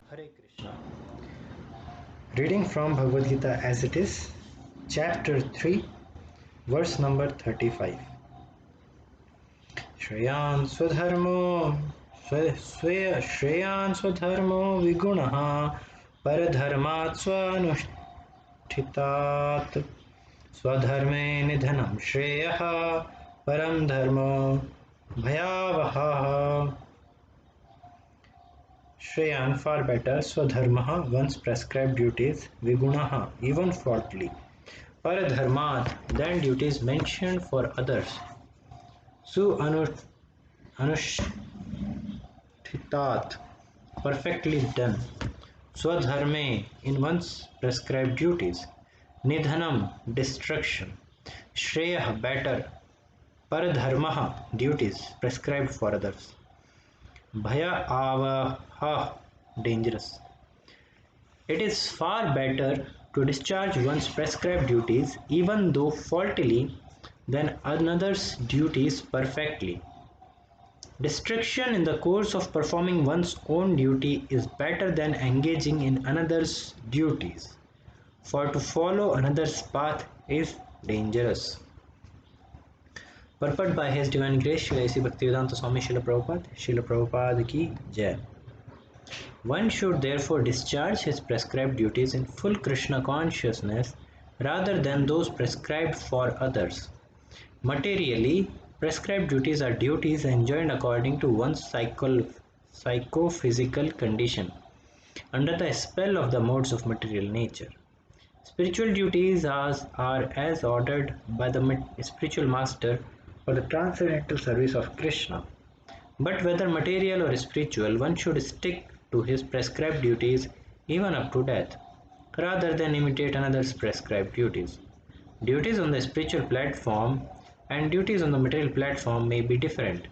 Hare Krishna. Reading from Bhagavad Gita as it is, chapter 3, verse number 35. Shreyan swadharmo vigunaha paradharmat swanushtitat swadharme nidhanam shreyaha param dharmo bhayavaha. Shreyan, far better, Swadharmaha, one's prescribed duties, Vigunaha, even faultily, Paradharmat, then duties mentioned for others, Su Anushtitat, perfectly done, Swadharme, in one's prescribed duties, Nidhanam, destruction, Shreya, better, Paradharmaha, duties prescribed for others, Bhaya avaha, dangerous. It is far better to discharge one's prescribed duties, even though faultily, than another's duties perfectly. Distraction in the course of performing one's own duty is better than engaging in another's duties, for to follow another's path is dangerous. Purport by His Divine Grace Srila A.C. Bhaktivedanta Swami Srila Prabhupada ki Jai. One should therefore discharge his prescribed duties in full Krishna consciousness rather than those prescribed for others. Materially, prescribed duties are duties enjoined according to one's psychophysical condition, under the spell of the modes of material nature. Spiritual duties are as ordered by the spiritual master for the transcendental service of Krishna. But whether material or spiritual, one should stick to his prescribed duties even up to death, rather than imitate another's prescribed duties. Duties on the spiritual platform and duties on the material platform may be different,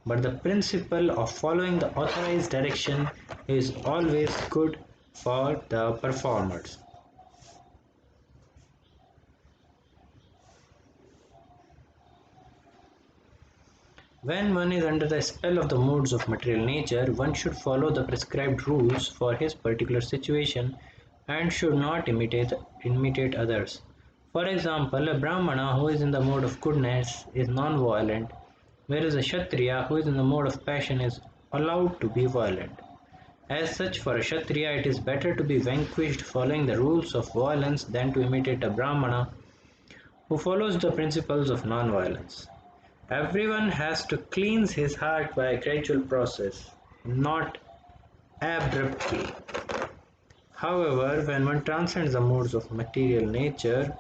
but the principle of following the authorized direction is always good for the performers. When one is under the spell of the modes of material nature, one should follow the prescribed rules for his particular situation and should not imitate others. For example, a Brahmana who is in the mode of goodness is non-violent, whereas a Kshatriya who is in the mode of passion is allowed to be violent. As such, for a Kshatriya it is better to be vanquished following the rules of violence than to imitate a Brahmana who follows the principles of non-violence. Everyone has to cleanse his heart by a gradual process, not abruptly. However, when one transcends the modes of material nature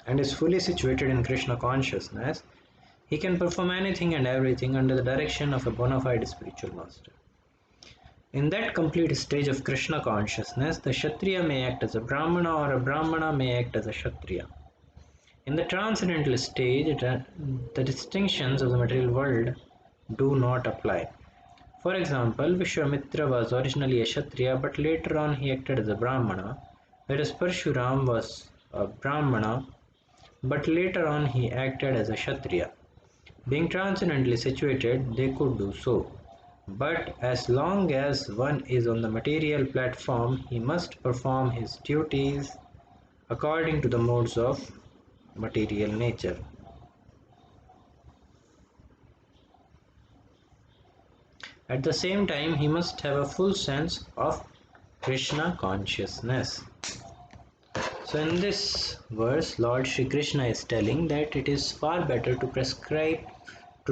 and is fully situated in Krishna consciousness, he can perform anything and everything under the direction of a bona fide spiritual master. In that complete stage of Krishna consciousness, the Kshatriya may act as a Brahmana or a Brahmana may act as a Kshatriya. In the transcendental stage, the distinctions of the material world do not apply. For example, Vishwamitra was originally a Kshatriya, but later on he acted as a Brahmana, whereas Parshuram was a Brahmana, but later on he acted as a Kshatriya. Being transcendently situated, they could do so. But as long as one is on the material platform, he must perform his duties according to the modes of material nature. At the same time, he must have a full sense of Krishna consciousness. So in this verse, Lord Shri Krishna is telling that it is far better to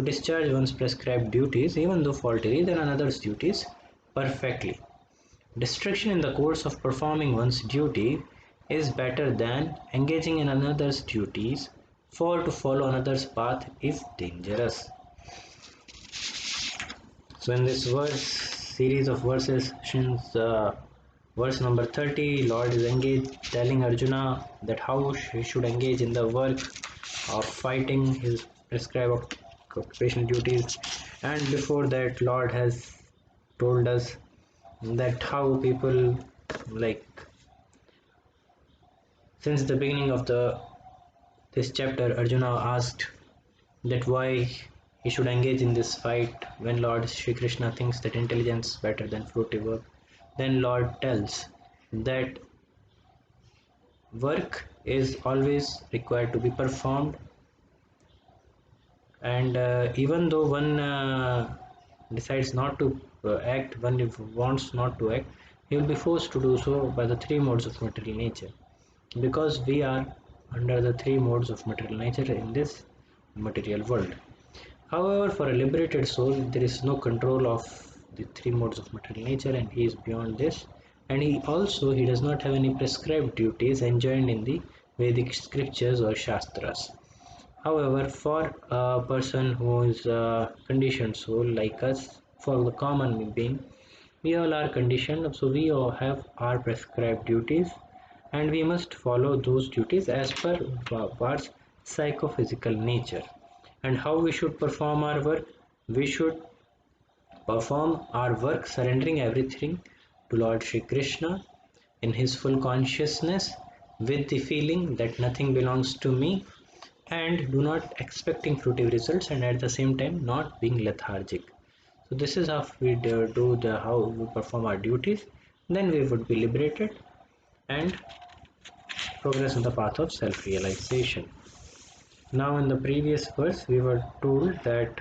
discharge one's prescribed duties, even though faultily, than another's duties perfectly. Distraction in the course of performing one's duty is better than engaging in another's duties, for to follow another's path is dangerous. So in this series of verses, since verse number 30, Lord is telling Arjuna that how he should engage in the work of fighting his prescribed occupational duties, and before that Lord has told us that how people, like, since the beginning of this chapter, Arjuna asked that why he should engage in this fight. When Lord Shri Krishna thinks that intelligence is better than fruitive work, then Lord tells that work is always required to be performed, and even though one decides not to act, one if wants not to act, he will be forced to do so by the three modes of material nature, because we are under the three modes of material nature in this material world. However, for a liberated soul, there is no control of the three modes of material nature, and he is beyond this. And he does not have any prescribed duties enjoined in the Vedic scriptures or Shastras. However, for a person who is a conditioned soul like us, for the common being, we all are conditioned, so we all have our prescribed duties, and we must follow those duties as per our psychophysical nature. And how we should perform our work? We should perform our work surrendering everything to Lord Shri Krishna in his full consciousness, with the feeling that nothing belongs to me, and do not expecting fruitive results, and at the same time not being lethargic. So this is how we do the how we perform our duties. Then we would be liberated and progress in the path of self-realization. Now in the previous verse we were told that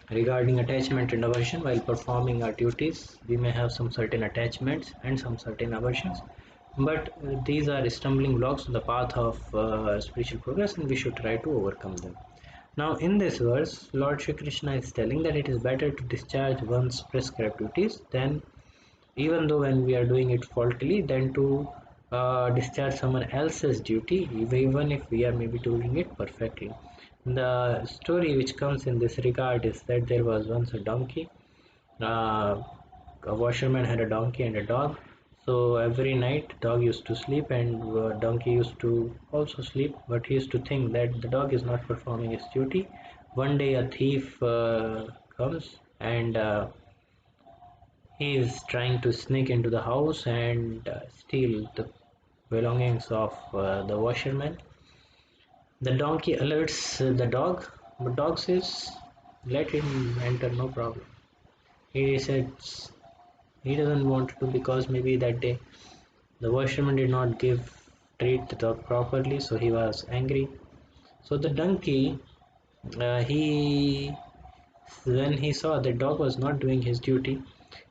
regarding attachment and aversion, while performing our duties we may have some certain attachments and some certain aversions, but these are stumbling blocks on the path of spiritual progress, and we should try to overcome them. Now in this verse, Lord Shri Krishna is telling that it is better to discharge one's prescribed duties than, even though when we are doing it faultily, than to discharge someone else's duty, even if we are maybe doing it perfectly. The story which comes in this regard is that there was once a donkey. Uh, a washerman had a donkey and a dog. So every night dog used to sleep, and donkey used to also sleep, but he used to think that the dog is not performing his duty. One day a thief comes, and he is trying to sneak into the house and steal the belongings of the washerman. The donkey alerts the dog, but dog says, "Let him enter, no problem." He says he doesn't want to, because maybe that day the washerman did not treat the dog properly, so he was angry. So the donkey, he when he saw the dog was not doing his duty,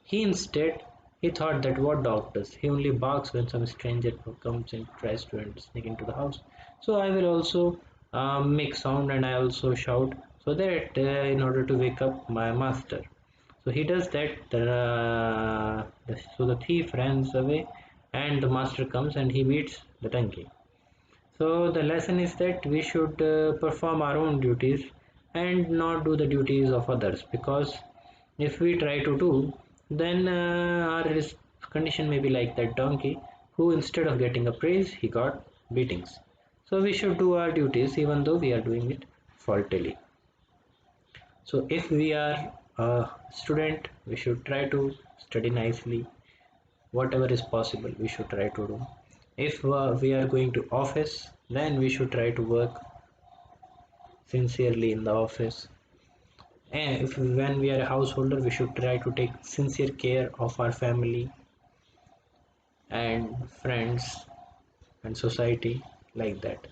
he thought that what dog does, he only barks when some stranger comes and tries to sneak into the house. So I will also make sound, and I also shout, so that in order to wake up my master. So he does that. So the thief runs away, and the master comes and he beats the donkey. So the lesson is that we should perform our own duties and not do the duties of others, because if we try to do, then our condition may be like that donkey, who instead of getting a praise, he got beatings. So we should do our duties even though we are doing it faultily. So if we are a student, we should try to study nicely. Whatever is possible, we should try to do. If we are going to office, then we should try to work sincerely in the office. And if when we are a householder, we should try to take sincere care of our family and friends and society, like that.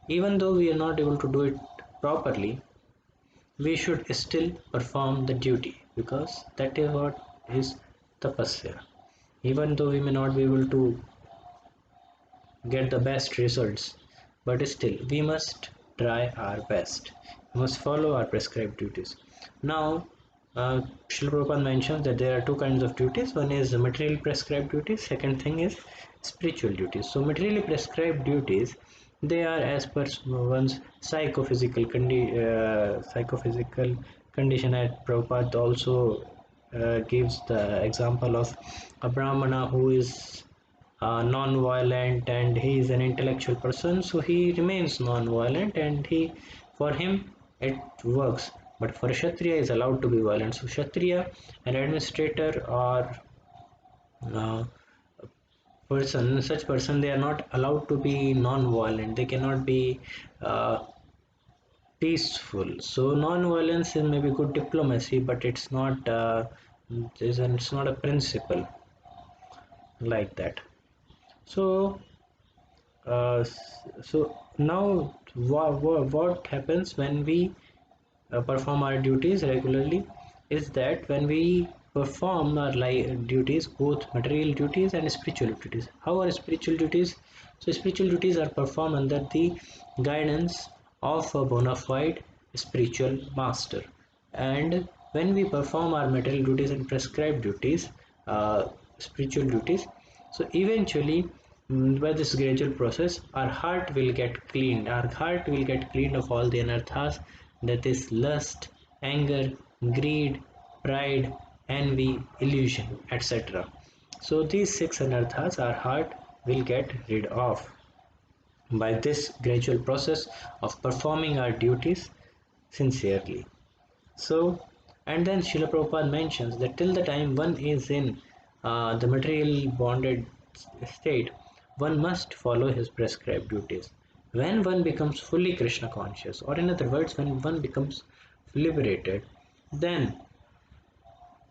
Even though we are not able to do it properly, we should still perform the duty, because that is what is tapasya. Even though we may not be able to get the best results, but still we must try our best. We must follow our prescribed duties. Now Srila Prabhupada mentions that there are two kinds of duties. One is material prescribed duties, second thing is spiritual duties. So materially prescribed duties, they are as per one's psychophysical condition. At Prabhupada also gives the example of a brahmana who is non-violent, and he is an intellectual person, so he remains non-violent, and he, for him it works. But for a kshatriya is allowed to be violent. So kshatriya, an administrator or uh, such person, they are not allowed to be non-violent. They cannot be uh, peaceful. So non-violence is maybe good diplomacy, but it's not a principle like that. So so now what happens when we perform our duties regularly is that when we perform our duties, both material duties and spiritual duties. How are spiritual duties? So spiritual duties are performed under the guidance of a bona fide spiritual master. And when we perform our material duties and prescribed duties, spiritual duties, so eventually, by this gradual process, our heart will get cleaned. Our heart will get cleaned of all the anarthas, that is lust, anger, greed, pride, envy, illusion, etc. So these six anarthas our heart will get rid of by this gradual process of performing our duties sincerely. So, and then Srila Prabhupada mentions that till the time one is in the material bonded state, one must follow his prescribed duties. When one becomes fully Krishna conscious, or in other words, when one becomes liberated, then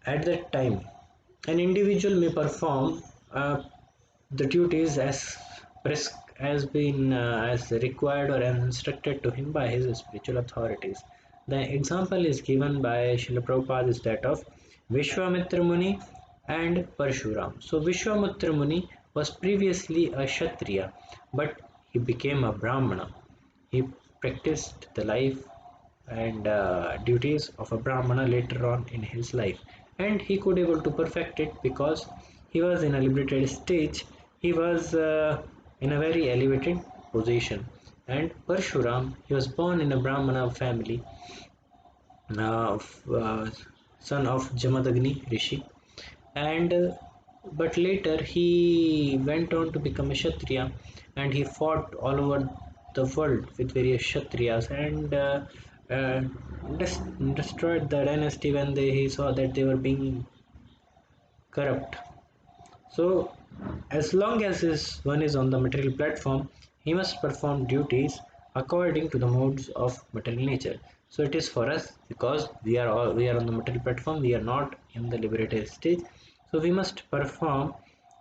at that time, an individual may perform the duties as been as required or as instructed to him by his spiritual authorities. The example is given by Srila Prabhupada is that of Vishwamitra Muni and Parshuram. So Vishwamitra Muni was previously a Kshatriya, but he became a Brahmana. He practiced the life and duties of a Brahmana later on in his life, and he could able to perfect it because he was in a liberated stage. He was in a very elevated position. And Parshuram, he was born in a Brahmana family, son of Jamadagni Rishi, and but later he went on to become a Kshatriya, and he fought all over the world with various Kshatriyas, and uh, destroyed the dynasty when he saw that they were being corrupt. So as long as one is on the material platform, he must perform duties according to the modes of material nature. So it is for us, because we are on the material platform, we are not in the liberated stage. So we must perform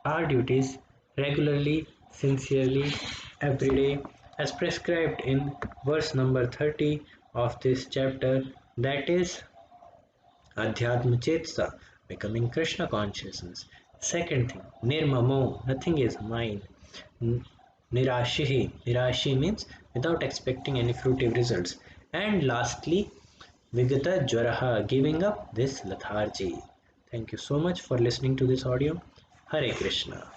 our duties regularly, sincerely, every day, as prescribed in verse number 30 of this chapter, that is Adhyatma Chetsa, becoming Krishna consciousness. Second thing, Nirmamo, nothing is mine. Nirashihi, Nirashi means without expecting any fruitive results. And lastly, Vigata Jwaraha, giving up this lethargy. Thank you so much for listening to this audio. Hare Krishna.